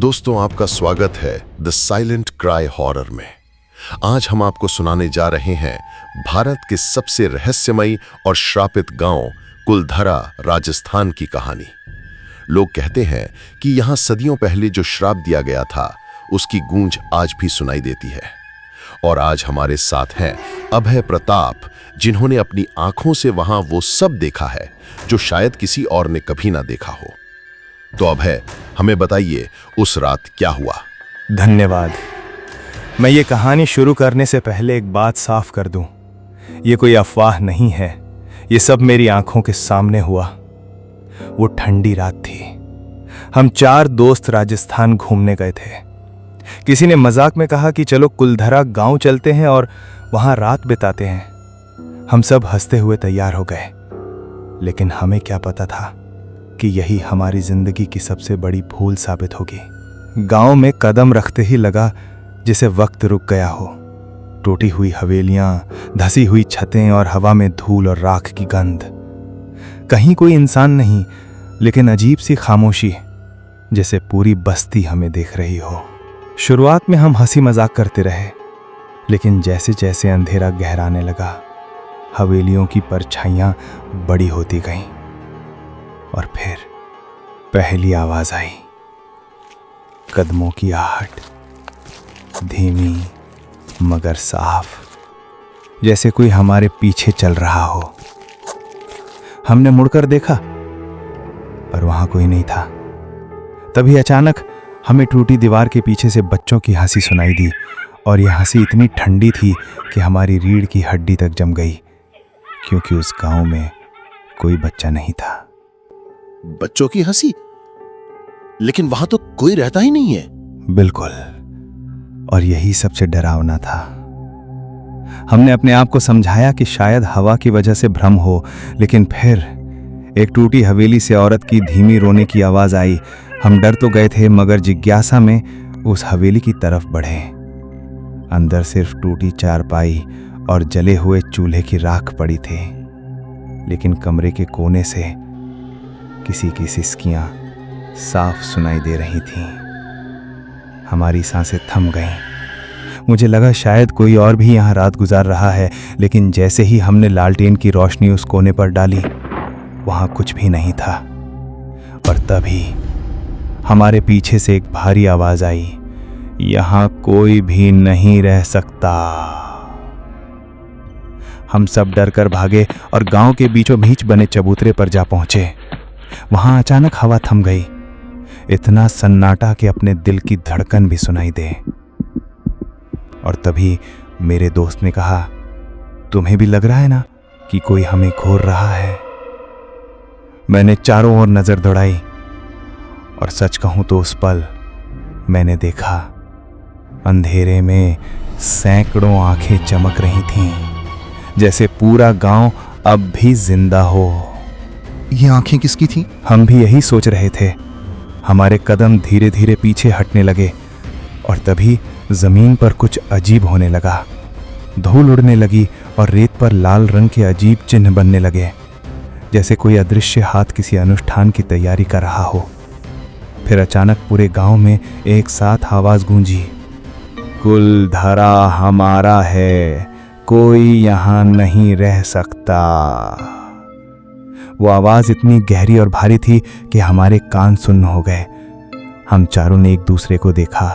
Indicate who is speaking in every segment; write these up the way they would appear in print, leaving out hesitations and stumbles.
Speaker 1: दोस्तों, आपका स्वागत है द साइलेंट क्राई हॉरर में। आज हम आपको सुनाने जा रहे हैं भारत के सबसे रहस्यमयी और श्रापित गांव कुलधरा, राजस्थान की कहानी। लोग कहते हैं कि यहां सदियों पहले जो श्राप दिया गया था उसकी गूंज आज भी सुनाई देती है। और आज हमारे साथ हैं अभय प्रताप, जिन्होंने अपनी आंखों से वहां वो सब देखा है जो शायद किसी और ने कभी ना देखा हो। तो अभय, हमें बताइए उस रात क्या हुआ।
Speaker 2: धन्यवाद। मैं ये कहानी शुरू करने से पहले एक बात साफ कर दूं। ये कोई अफवाह नहीं है, ये सब मेरी आंखों के सामने हुआ। वो ठंडी रात थी। हम 4 दोस्त राजस्थान घूमने गए थे। किसी ने मजाक में कहा कि चलो कुलधरा गांव चलते हैं और वहां रात बिताते हैं। हम सब हंसते हुए तैयार हो गए, लेकिन हमें क्या पता था कि यही हमारी जिंदगी की सबसे बड़ी भूल साबित होगी। गांव में कदम रखते ही लगा जिसे वक्त रुक गया हो। टूटी हुई हवेलियां, धसी हुई छतें और हवा में धूल और राख की गंध। कहीं कोई इंसान नहीं, लेकिन अजीब सी खामोशी, जैसे पूरी बस्ती हमें देख रही हो। शुरुआत में हम हंसी मजाक करते रहे, लेकिन जैसे जैसे अंधेरा गहराने लगा, हवेलियों की परछाइयां बड़ी होती गईं। और फिर पहली आवाज आई, कदमों की आहट, धीमी मगर साफ, जैसे कोई हमारे पीछे चल रहा हो। हमने मुड़कर देखा, पर वहां कोई नहीं था। तभी अचानक हमें टूटी दीवार के पीछे से बच्चों की हंसी सुनाई दी, और यह हंसी इतनी ठंडी थी कि हमारी रीढ़ की हड्डी तक जम गई, क्योंकि उस गांव में कोई बच्चा नहीं था।
Speaker 3: बच्चों की हंसी? लेकिन वहां तो कोई रहता ही नहीं है।
Speaker 2: बिल्कुल, और यही सबसे डरावना था। हमने अपने आप को समझाया कि शायद हवा की वजह से भ्रम हो, लेकिन फिर एक टूटी हवेली से औरत की धीमी रोने की आवाज आई। हम डर तो गए थे, मगर जिज्ञासा में उस हवेली की तरफ बढ़े। अंदर सिर्फ टूटी चारपाई और जले हुए चूल्हे की राख पड़ी थी, लेकिन कमरे के कोने से किसी की सिसकियां साफ सुनाई दे रही थीं। हमारी सांसें थम गईं। मुझे लगा शायद कोई और भी यहाँ रात गुजार रहा है, लेकिन जैसे ही हमने लालटेन की रोशनी उस कोने पर डाली, वहाँ कुछ भी नहीं था। और तभी हमारे पीछे से एक भारी आवाज आई, यहाँ कोई भी नहीं रह सकता। हम सब डरकर भागे और गांव के बीचों बीच बने चबूतरे पर जा पहुंचे। वहां अचानक हवा थम गई, इतना सन्नाटा कि अपने दिल की धड़कन भी सुनाई दे। और तभी मेरे दोस्त ने कहा, तुम्हें भी लग रहा है ना कि कोई हमें घूर रहा है? मैंने चारों ओर नजर दौड़ाई, और सच कहूं तो उस पल मैंने देखा, अंधेरे में सैकड़ों आंखें चमक रही थीं, जैसे पूरा गांव अब भी जिंदा हो।
Speaker 3: ये आंखें किसकी थीं?
Speaker 2: हम भी यही सोच रहे थे। हमारे कदम धीरे धीरे पीछे हटने लगे, और तभी जमीन पर कुछ अजीब होने लगा। धूल उड़ने लगी और रेत पर लाल रंग के अजीब चिन्ह बनने लगे, जैसे कोई अदृश्य हाथ किसी अनुष्ठान की तैयारी कर रहा हो। फिर अचानक पूरे गांव में एक साथ आवाज गूंजी, कुलधरा हमारा है, कोई यहां नहीं रह सकता। वो आवाज इतनी गहरी और भारी थी कि हमारे कान सुन्न हो गए। हम चारों ने एक दूसरे को देखा,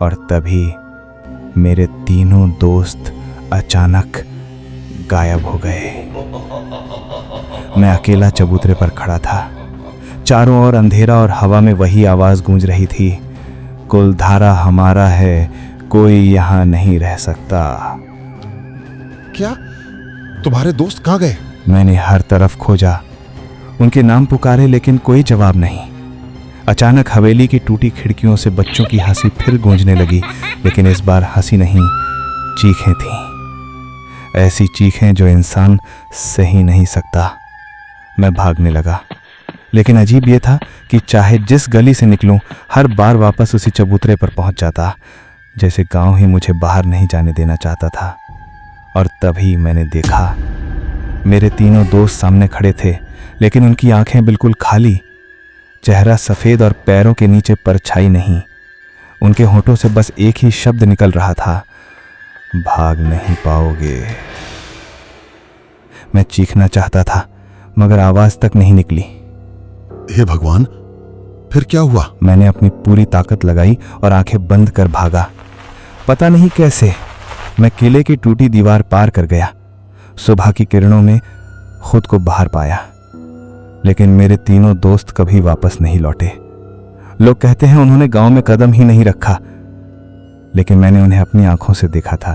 Speaker 2: और तभी मेरे तीनों दोस्त अचानक गायब हो गए। मैं अकेला चबूतरे पर खड़ा था। चारों ओर अंधेरा और हवा में वही आवाज गूंज रही थी, कुलधरा हमारा है, कोई यहां नहीं रह सकता।
Speaker 3: क्या तुम्हारे दोस्त कहां गए?
Speaker 2: मैंने हर तरफ खोजा, उनके नाम पुकारे, लेकिन कोई जवाब नहीं। अचानक हवेली की टूटी खिड़कियों से बच्चों की हंसी फिर गूंजने लगी, लेकिन इस बार हंसी नहीं, चीखें थीं। ऐसी चीखें जो इंसान सह ही नहीं सकता। मैं भागने लगा, लेकिन अजीब ये था कि चाहे जिस गली से निकलूं, हर बार वापस उसी चबूतरे पर पहुंच जाता, जैसे गांव ही मुझे बाहर नहीं जाने देना चाहता था। और तभी मैंने देखा, मेरे तीनों दोस्त सामने खड़े थे, लेकिन उनकी आंखें बिल्कुल खाली। चेहरा सफेद और पैरों के नीचे परछाई नहीं। उनके होठों से बस एक ही शब्द निकल रहा था, भाग नहीं पाओगे। मैं चीखना चाहता था मगर आवाज तक नहीं निकली।
Speaker 3: हे भगवान, फिर क्या हुआ?
Speaker 2: मैंने अपनी पूरी ताकत लगाई और आंखें बंद कर भागा। पता नहीं कैसे मैं किले की टूटी दीवार पार कर गया। सुबह की किरणों में खुद को बाहर पाया, लेकिन मेरे तीनों दोस्त कभी वापस नहीं लौटे। लोग कहते हैं उन्होंने गांव में कदम ही नहीं रखा, लेकिन मैंने उन्हें अपनी आंखों से देखा था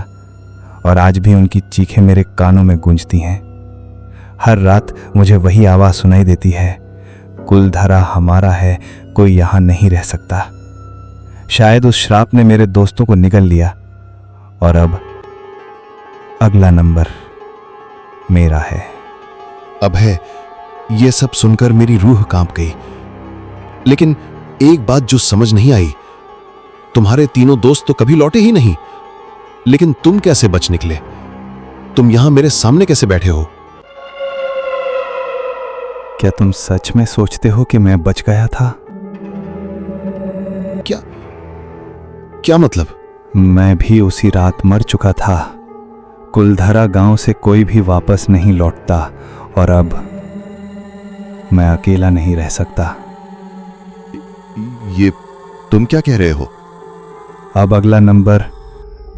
Speaker 2: और आज भी उनकी चीखें मेरे कानों में गूंजती हैं। हर रात मुझे वही आवाज सुनाई देती है, कुलधरा हमारा है, कोई यहां नहीं रह सकता। शायद उस श्राप ने मेरे दोस्तों को निगल लिया और अब अगला नंबर मेरा है।
Speaker 3: अभय, ये सब सुनकर मेरी रूह कांप गई। लेकिन एक बात जो समझ नहीं आई, तुम्हारे तीनों दोस्त तो कभी लौटे ही नहीं, लेकिन तुम कैसे बच निकले? तुम यहां मेरे सामने कैसे बैठे हो?
Speaker 2: क्या तुम सच में सोचते हो कि मैं बच गया था?
Speaker 3: क्या मतलब?
Speaker 2: मैं भी उसी रात मर चुका था। कुलधरा गांव से कोई भी वापस नहीं लौटता और अब मैं अकेला नहीं रह सकता।
Speaker 3: ये तुम क्या कह रहे हो?
Speaker 2: अब अगला नंबर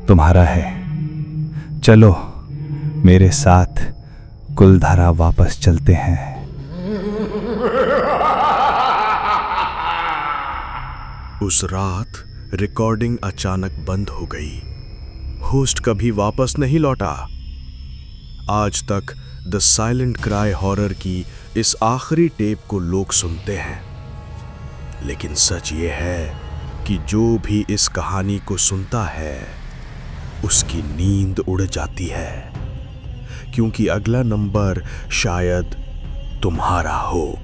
Speaker 2: तुम्हारा है। चलो मेरे साथ कुलधरा वापस चलते हैं।
Speaker 4: उस रात रिकॉर्डिंग अचानक बंद हो गई। होस्ट कभी वापस नहीं लौटा। आज तक द साइलेंट क्राई हॉरर की इस आखिरी टेप को लोग सुनते हैं, लेकिन सच ये है कि जो भी इस कहानी को सुनता है उसकी नींद उड़ जाती है, क्योंकि अगला नंबर शायद तुम्हारा हो।